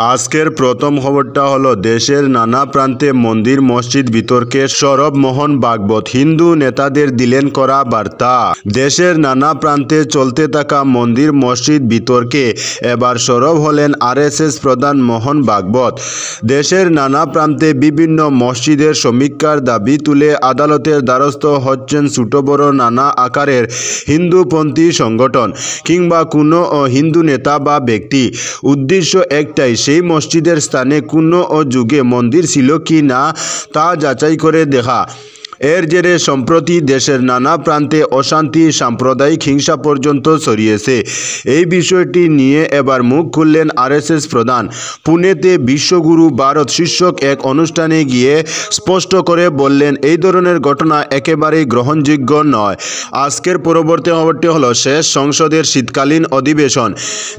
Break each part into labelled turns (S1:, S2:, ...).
S1: আজকের প্রথম খবরটা হলো দেশের নানা প্রান্তে মন্দির মসজিদ বিতর্কে সরব মোহন ভাগবত, হিন্দু নেতাদের দিলেন করা বার্তা। দেশের নানা প্রান্তে চলতে থাকা মন্দির মসজিদ বিতর্কে এবার সরব হলেন আরএসএস প্রধান মোহন ভাগবত। দেশের নানা প্রান্তে বিভিন্ন মসজিদের সমীক্ষার দাবি তুলে আদালতের দ্বারস্থ হচ্ছেন ছোট বড় নানা আকারের হিন্দুপন্থী সংগঠন কিংবা কোনো হিন্দু নেতা বা ব্যক্তি। উদ্দেশ্য একটাই, সেই মসজিদের স্থানে কোনো যুগে মন্দির ছিল কি না তা যাচাই করে দেখা। এর জেরে সম্প্রতি দেশের নানা প্রান্তে অশান্তি, সাম্প্রদায়িক হিংসা পর্যন্ত ছড়িয়েছে। এই বিষয়টি নিয়ে এবার মুখ খুললেন আরএসএস প্রধান। পুনেতে বিশ্বগুরু ভারত শীর্ষক এক অনুষ্ঠানে গিয়ে স্পষ্ট করে বললেন, এই ধরনের ঘটনা একেবারেই গ্রহণযোগ্য নয়। আজকের পরবর্তী খবরটি হলো শেষ সংসদের শীতকালীন অধিবেশন।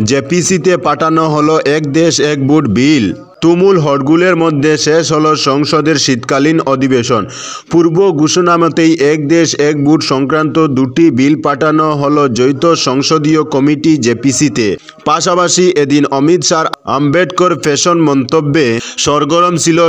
S1: জেপিসিতে পাঠানো হলো এক দেশ এক ভোট বিল। তুমুল হট্টগোলের মধ্যে শেষ হলো সংসদের শীতকালীন অধিবেশন। পূর্ব ঘোষণা মতেই এক দেশ এক ভোট সংক্রান্ত দুটি বিল পাঠানো হলো যৌথ সংসদীয় কমিটি জেপিসিতে। পাশাপাশি এদিন অমিত শাহ আম্বেদকর ফ্যাশন মন্তব্যে সরগরম ছিল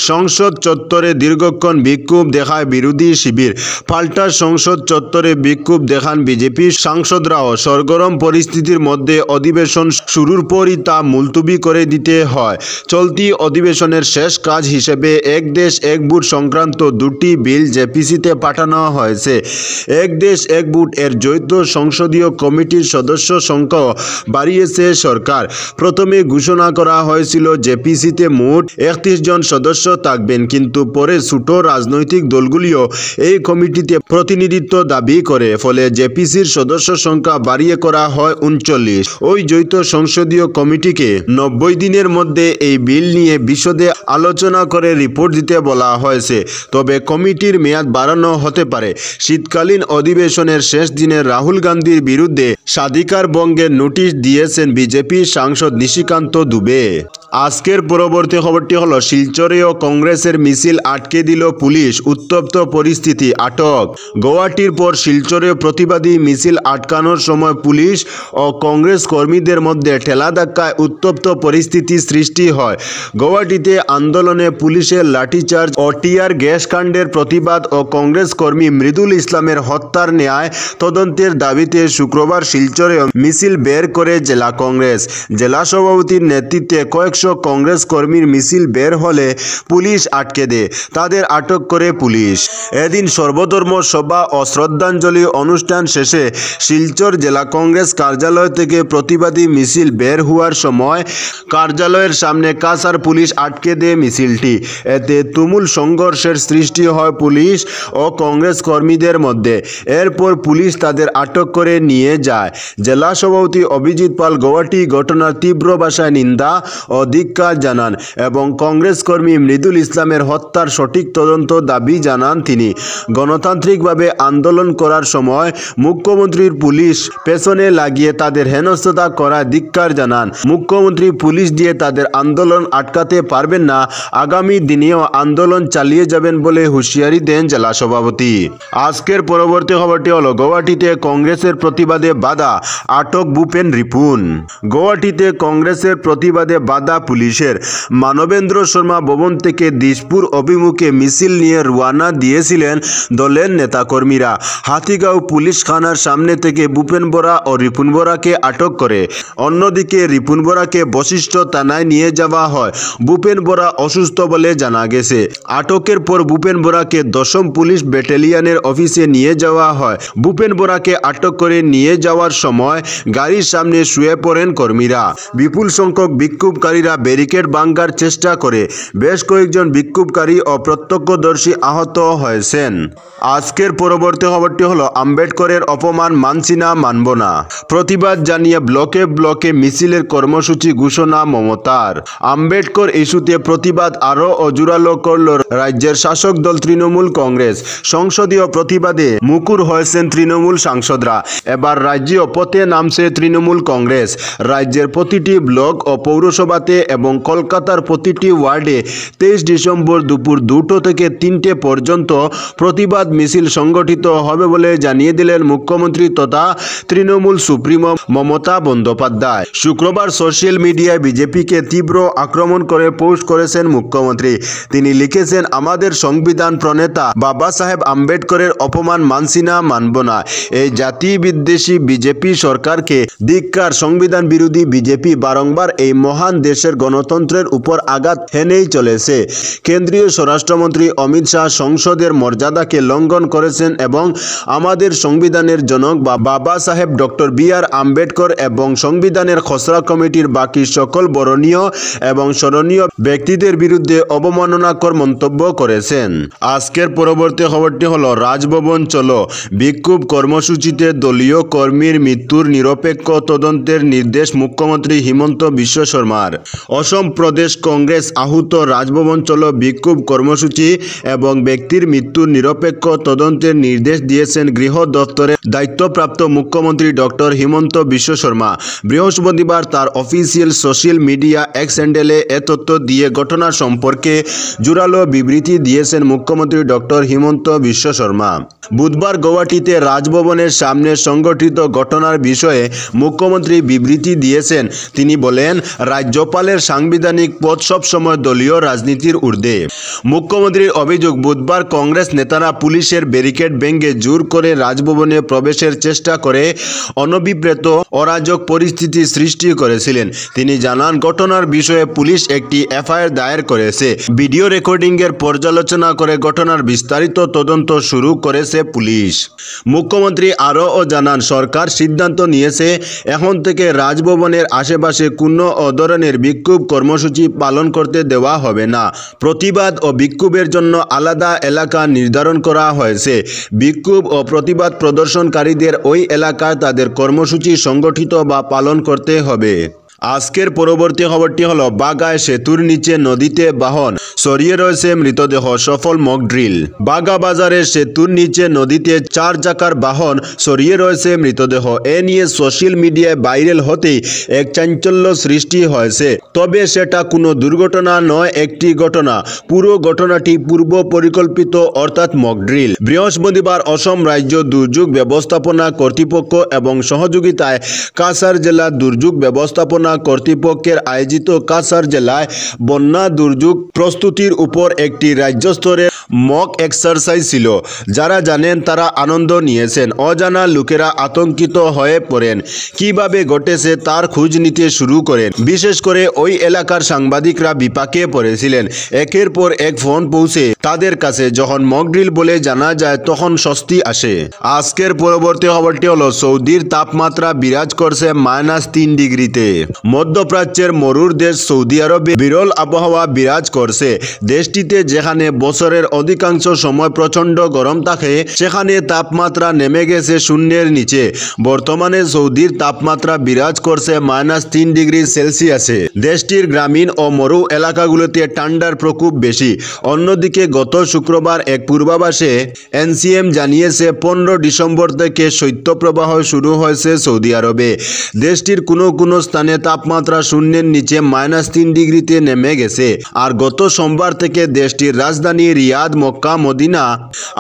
S1: সংসদ চত্বরে দীর্ঘক্ষণ বিক্ষোভ দেখায় বিরোধী শিবির। পাল্টা সংসদ চত্বরে বিক্ষোভ দেখান বিজেপি সাংসদরাও। সরগরম পরিস্থিতির মধ্যে অধিবেশন শুরুর পরই তা মুলতবি করে দিতে হয়। চলতি অধিবেশনের শেষ কাজ হিসেবে এক দেশ এক ভোট সংক্রান্ত দুটি বিল জেপিসিতে পাঠানো হয়েছে। এক দেশ এক ভোট এর যৌথ সংসদীয় কমিটির সদস্য সংখ্যা বাড়িয়েছে সরকার। প্রথমে ঘোষণা করা হয়েছিল জেপিসিতে মোট 31 জন সদস্য থাকবেন, কিন্তু পরে ছোট রাজনৈতিক দলগুলিও এই কমিটিতে প্রতিনিধিত্ব দাবি করে, ফলে জেপিসির সদস্য সংখ্যা বাড়িয়ে করা হয় 39। ওই যৌথ সংসদীয় কমিটিকে 90 দিনের মধ্যে এই বিল নিয়ে বিশদে আলোচনা করে রিপোর্ট দিতে বলা হয়েছে। তবে কমিটির মেয়াদ বাড়ানো হতে পারে। শীতকালীন অধিবেশনের শেষ দিনে রাহুল গান্ধীর বিরুদ্ধে স্বাধিকার ভঙ্গের নোটিশ দিয়েছেন বিজেপি সাংসদ নিশিকান্ত দুবে। আজকের পরবর্তী খবরটি হলো শিলচরেও কংগ্রেসের মিছিল আটকে দিল পুলিশ, উত্তপ্ত পরিস্থিতি, আটক। গৌহাটির পর শিলচরে প্রতিবাদী মিছিল আটকানোর সময় পুলিশ ও কংগ্রেস কর্মীদের মধ্যে ঠেলাধাক্কায় উত্তপ্ত পরিস্থিতি সৃষ্টি হয়। গৌহাটিতে আন্দোলনে পুলিশের লাঠিচার্জ ও টিয়ার গ্যাস কাণ্ডের প্রতিবাদ ও কংগ্রেস কর্মী মৃদুল ইসলামের হত্যার ন্যায় তদন্তের দাবিতে শুক্রবার শিলচরেও মিছিল বের করে জেলা কংগ্রেস। জেলা সভাপতির নেতৃত্বে কয়েকশো কংগ্রেস কর্মীর মিছিল বের হলে পুলিশ আটকে দেয়। তাদের আটক করে পুলিশ। এদিন সর্বধর্ম সভা ও শ্রদ্ধাঞ্জলি অনুষ্ঠান শেষে শিলচর জেলা কংগ্রেস কার্যালয় থেকে প্রতিবাদী মিছিল বের হওয়ার সময় কার্যালয়ের সামনে কাছার পুলিশ আটকে দেয় মিছিলটি। এতে তুমুল সংঘর্ষের সৃষ্টি হয় পুলিশ ও কংগ্রেস কর্মীদের মধ্যে। এরপর পুলিশ তাদের আটক করে নিয়ে যায়। জেলা সভাপতি অভিজিৎ পাল গৌহাটি ঘটনার তীব্র ভাষায় নিন্দা ও ধিক্কার জানান এবং কংগ্রেস কর্মী মৃদুল ইসলামের হত্যার সঠিক তদন্ত দাবি জানান তিনি। গণতান্ত্রিকভাবে আন্দোলন করার সময় মুখ্যমন্ত্রীর পুলিশ পেছনে লাগিয়ে তাদের হেনস্থা করা ধিক্কার জানান। মুখ্যমন্ত্রী পুলিশ দিয়ে তাদের আন্দোলন আটকাতে পারবেন না, আগামী দিনেও আন্দোলন চালিয়ে যাবেন বলে হুঁশিয়ারি দেন জেলা সভাপতি। আজকের পরবর্তী খবরটি হলো গৌহাটিতে কংগ্রেসের প্রতিবাদে বাধা, আটক ভূপেন রিপুন। গৌহাটিতে কংগ্রেসের প্রতিবাদে বাধা পুলিশের। মানবেন্দ্র শর্মা ভবন থেকে দিশপুর অভিমুখে মিছিল নিয়ে রওনা দিয়েছিলেন দলের নেতাকর্মীরা। হাতিগাঁও পুলিশ থানার সামনে থেকে ভূপেন বরা ও রিপুন বরাকে আটক করে। অন্যদিকে রিপুন বরাকে বশিষ্ঠ থানায় নিয়ে যাওয়া হয়। ভূপেন বরা অসুস্থ বলে জানা গেছে। আটকের পর ভূপেন বরাকে 10ম পুলিশ ব্যাটালিয়নের অফিসে নিয়ে যাওয়া হয়। ভূপেন বরাকে আটক করে নিয়ে যাওয়ার সময় গাড়ির সামনে শুয়ে পড়েন কর্মীরা। বিপুল সংখ্যক বিক্ষোভকারীরা ব্যারিকেড ভাঙার চেষ্টা করে। বেশ কয়েকজন বিক্ষোভকারী ও প্রত্যক্ষদর্শী আহত হয়েছেন। আজকের পরবর্তী খবরটি হলো আম্বেদকরের অপমান মানছি না, মানব না। প্রতিবাদ জানিয়ে ব্লকে ব্লকে মিছিলের কর্মসূচি ঘোষণা মমতার। আম্বেদকর ইস্যুতে প্রতিবাদ আরও জোরালো করল রাজ্যের শাসক দল তৃণমূল কংগ্রেস। সংসদীয় প্রতিবাদে মুখর হয়েছেন তৃণমূল সাংসদরা। এবার রাজ্যে পথে নামছে তৃণমূল কংগ্রেস। রাজ্যের প্রতিটি ব্লক ও পৌরসভাতে এবং কলকাতার প্রতিটি ওয়ার্ডে 23 ডিসেম্বর দুপুর 2টো থেকে 3টে পর্যন্ত প্রতিবাদ মিছিল সংগঠিত হবে বলে জানিয়ে দিলেন মুখ্যমন্ত্রী তথা তৃণমূল সুপ্রিমো মমতা বন্দ্যোপাধ্যায়। শুক্রবার সোশ্যাল মিডিয়ায় বিজেপিকে তীব্র আক্রমণ করে পোস্ট করেছেন মুখ্যমন্ত্রী। তিনি লিখেছেন, আমাদের সংবিধান প্রণেতা বাবা সাহেব আম্বেদকরের অপমান মানছি না, মানব না। এই জাতি বিদ্বেষী বিজেপি সরকারকে ধিক্কার। সংবিধান বিরোধী বিজেপি বারংবার এই মহান দেশের গণতন্ত্রের উপর আঘাত হেনেই চলেছে। কেন্দ্রীয় স্বরাষ্ট্রমন্ত্রী অমিত শাহ সংসদের মর্যাদাকে লঙ্ঘন করেছেন এবং আমাদের সংবিধানের জনক বাবা সাহেব ডক্টর বি.আর. আম্বেদকর এবং সংবিধানের খসড়া কমিটির বাকি সকল বরণীয় এবং স্মরণীয় ব্যক্তিদের বিরুদ্ধে অবমাননাকর মন্তব্য করেছেন। আজকের পরবর্তী খবরটি হলো, রাজভবন চলো বিক্ষোভ কর্মসূচিতে দলীয় কর্মীর মৃত্যুর নিরপেক্ষ তদন্তের নির্দেশ মুখ্যমন্ত্রী হিমন্ত বিশ্ব শর্মার। অসম প্রদেশ কংগ্রেস আহত রাজভবন চলো বিক্ষোভ কর্মসূচি এবং ব্যক্তির মৃত্যুর নিরপেক্ষ তদন্তের নির্দেশ দিয়েছেন গৃহ দপ্তরের দায়িত্বপ্রাপ্ত মুখ্যমন্ত্রী ডক্টর হিমন্ত বিশ্ব শর্মা। বৃহস্পতিবার তার অফিসিয়াল সোশ্যাল মিডিয়া এক্স হ্যান্ডেলে এ তথ্য দিয়ে ঘটনা সম্পর্কে জোরালো বিবৃতি দিয়েছেন মুখ্যমন্ত্রী ডক্টর হিমন্ত বিশ্ব শর্মা। বুধবার গৌহাটিতে রাজভবনের সামনে সংঘটিত ঘটনার বিষয়ে মুখ্যমন্ত্রী বিবৃতি দিয়েছেন। তিনি বলেন, রাজ্যপালের সাংবিধানিক পদ সবসময় দলীয় রাজনীতির ঊর্ধ্বে। মুখ্যমন্ত্রীর অভিযোগ, বুধবার কংগ্রেস নেতারা পুলিশের ব্যারিকেড ভেঙে জোর করে রাজভবনে প্রবেশের চেষ্টা করে অনভিপ্রেত অরাজক পরিস্থিতি সৃষ্টি করেছিলেন। তিনি জানান, ঘটনার বিষয়ে পুলিশ একটি এফআইআর দায়ের করেছে। ভিডিও রেকর্ডিংয়ের পর্যালোচনা করে ঘটনার বিস্তারিত তদন্ত শুরু করেছে পুলিশ। মুখ্যমন্ত্রী আরও জানান, সরকার সিদ্ধান্ত নিয়েছে এখন থেকে রাজভবনের আশেপাশে কোনো ধরনের বিক্ষোভ কর্মসূচি পালন করতে দেওয়া হবে না। প্রতিবাদ ও বিক্ষোভের জন্য আলাদা এলাকা নির্ধারণ করা হয়েছে। বিক্ষোভ ও প্রতিবাদ প্রদর্শনকারীদের ওই এলাকায় তাদের কর্মসূচি সংগঠিত বা পালন করতে হবে। আজকের পরবর্তী খবরটি হলো, বাগায় সেতুর নিচে নদীতে বাহন ছড়িয়ে রয়েছে মৃতদেহ, সফল মক ড্রিল। বাগা বাজারের সেতুর নিচে নদীতে 4 চাকার বাহন ছড়িয়ে রয়েছে মৃতদেহ। এ নিয়ে সোশ্যাল মিডিয়ায় ভাইরাল হতেই এক চাঞ্চল্য সৃষ্টি হয়েছে। তবে সেটা কোনো দুর্ঘটনা নয়, একটি ঘটনা। পুরো ঘটনাটি পূর্ব পরিকল্পিত অর্থাৎ মক ড্রিল। বৃহস্পতিবার অসম রাজ্য দুর্যোগ ব্যবস্থাপনা কর্তৃপক্ষ এবং সহযোগিতায় কাছাড় জেলা দুর্যোগ ব্যবস্থাপনা কর্তৃপক্ষের আয়োজিত কাছাড় জেলায় বন্যা দুর্যোগ প্রস্তুতির উপর একটি রাজ্য স্তরের মক এক্সারসাইজ ছিল। যারা জানেন তারা আনন্দ নিয়েছেন, অজানা লোকেরা আতঙ্কিত হয়ে পড়েন। কিভাবে ঘটেছে তার খোঁজ নিতে শুরু করেন। বিশেষ করে ওই এলাকার সাংবাদিকরা বিপাকে পড়েছিলেন। একের পর এক ফোন পৌঁছে তাদের কাছে। যখন মক ড্রিল বলে জানা যায় তখন স্বস্তি আসে। আজকের পরবর্তী খবরটি হলো, সৌদির তাপমাত্রা বিরাজ করছে -3 ডিগ্রিতে। মধ্যপ্রাচ্যের মরুর দেশ সৌদি আরবে বিরল আবহাওয়া বিরাজ করছে। দেশটিতে যেখানে বছরের অধিকাংশ সময় প্রচণ্ড গরম থাকে, সেখানে তাপমাত্রা নেমে গেছে শূন্যের নিচে। বর্তমানে সৌদির তাপমাত্রা বিরাজ করছে -3 ডিগ্রি সেলসিয়াসে। দেশটির গ্রামীণ ও মরু এলাকাগুলোতে ঠান্ডার প্রকোপ বেশি। অন্যদিকে গত শুক্রবার এক পূর্বাভাসে এনসিএম জানিয়েছে 15 ডিসেম্বর থেকে শৈত্যপ্রবাহ শুরু হয়েছে সৌদি আরবে। দেশটির কোনো কোনো স্থানে তাপমাত্রা শূন্যের নিচে -3 ডিগ্রিতে নেমে গেছে। আর গত সোমবার থেকে দেশটির রাজধানী রিয়াদ, মক্কা, মদিনা,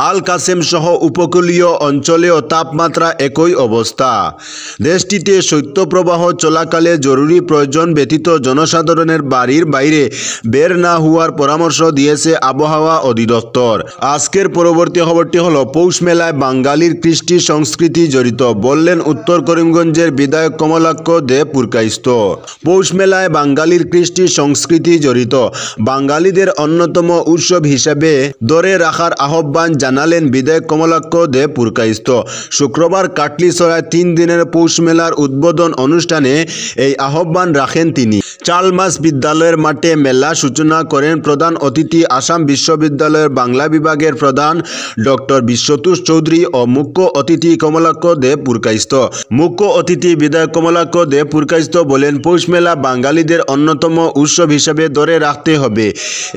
S1: আল কাসেম সহ উপকূলীয় অঞ্চলেও তাপমাত্রা একই অবস্থা। দেশটিতে শৈত্যপ্রবাহ চলাকালে জরুরি প্রয়োজন ব্যতীত জনসাধারণের বাড়ির বাইরে বের না হওয়ার পরামর্শ দিয়েছে আবহাওয়া অধিদপ্তর। আজকের পরবর্তী খবরটি হলো, পৌষ মেলায় বাঙালির কৃষ্টি সংস্কৃতি জড়িত, বললেন উত্তর করিমগঞ্জের বিধায়ক কমলাক্ষ দে পুরকাইস্ত। পৌষ মেলায় বাঙালির কৃষ্টি সংস্কৃতি জড়িত, বাঙালিদের অন্যতম উৎসব হিসেবে ধরে রাখার আহ্বান জানালেন বিধায়ক কমলাক্ষ দে পুরকাইস্ত। শুক্রবার কাটলিছড়ায় 3 দিনের পৌষ মেলার উদ্বোধন অনুষ্ঠানে এই আহ্বান রাখেন তিনি। চালমাস বিদ্যালয়ের মাঠে মেলা সূচনা করেন প্রধান অতিথি আসাম বিশ্ববিদ্যালয়ের বাংলা বিভাগের প্রধান ডক্টর বিশ্বতোষ চৌধুরী ও মুখ্য অতিথি কমলাক্ষ দে পুরকাইস্ত। মুখ্য অতিথি বিধায়ক কমলাক্ষ দে পুরকাইস্ত বলে বলেন, পৌষ মেলা বাঙালিদের অন্যতম উৎসব হিসেবে ধরে রাখতে হবে।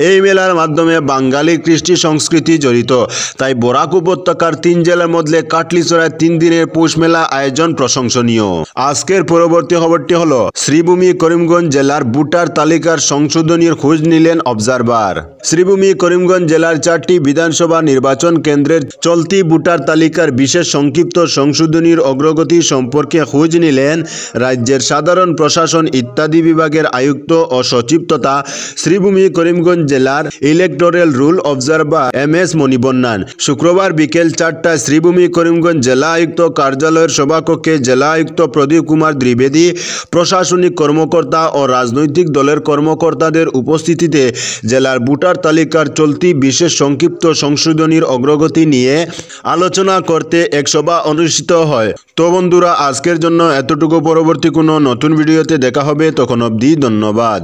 S1: এই মেলার মাধ্যমে বাঙালির কৃষ্টি সংস্কৃতি জড়িত। তাই বরাক উপত্যকার 3 জেলার মধ্যে কাটলিছড়ায় 3 দিনের পৌষ মেলা আয়োজন প্রশংসনীয়। আজকের পরবর্তী খবরটি হলো, শ্রীভূমি করিমগঞ্জ জেলার ভোটার তালিকার সংশোধনীর খোঁজ নিলেন অবজারভার। শ্রীভূমি করিমগঞ্জ জেলার 4টি বিধানসভা নির্বাচন কেন্দ্রের চলতি ভোটার তালিকার বিশেষ সংক্ষিপ্ত সংশোধনীর অগ্রগতি সম্পর্কে খোঁজ নিলেন রাজ্যের সাধারণ প্রশাসন ইত্যাদি বিভাগের আয়ুক্ত ও সচিব তথা শ্রীভূমি করিমগঞ্জ জেলার ইলেকটোরাল রুল অবজারভার MS মণিবন্যান। শুক্রবার বিকেল 4টায় শ্রীভূমি করিমগঞ্জ জেলা আয়ুক্ত কার্যালয়ের সভাকক্ষে জেলা আয়ুক্ত প্রদীপ কুমার দ্বিবেদী, প্রশাসনিক কর্মকর্তা ও রাজনৈতিক দলের কর্মকর্তাদের উপস্থিতিতে জেলার ভোটার তালিকার চলতি বিশেষ সংক্ষিপ্ত সংশোধনীর অগ্রগতি নিয়ে আলোচনা করতে এক সভা অনুষ্ঠিত হয়। তো বন্ধুরা, আজকের জন্য এতটুকু। পরবর্তী কোনো নতুন ভিডিওতে দেখা হবে, তখন অবধি ধন্যবাদ।